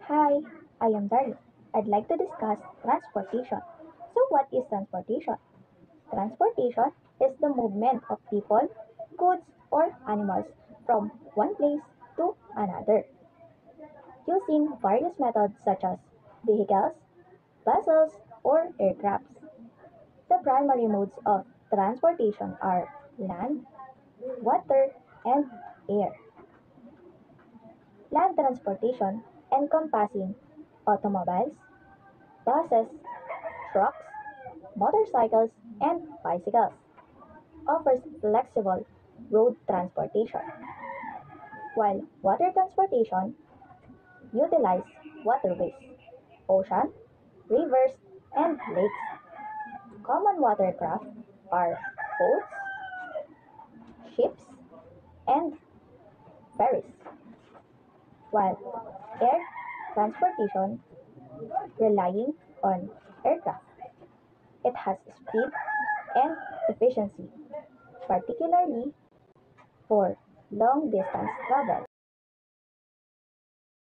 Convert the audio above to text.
Hi, I am Darling. I'd like to discuss transportation. So, what is transportation? Transportation is the movement of people, goods, or animals from one place to another using various methods such as vehicles, vessels, or aircrafts. The primary modes of transportation are land, water, and air. Land transportation encompassing automobiles, buses, trucks, motorcycles, and bicycles, offers flexible road transportation, while water transportation utilize waterways, ocean, rivers, and lakes. Common watercraft are boats, ships, and ferries, while air transportation relying on aircraft. It has speed and efficiency, particularly for long distance travel.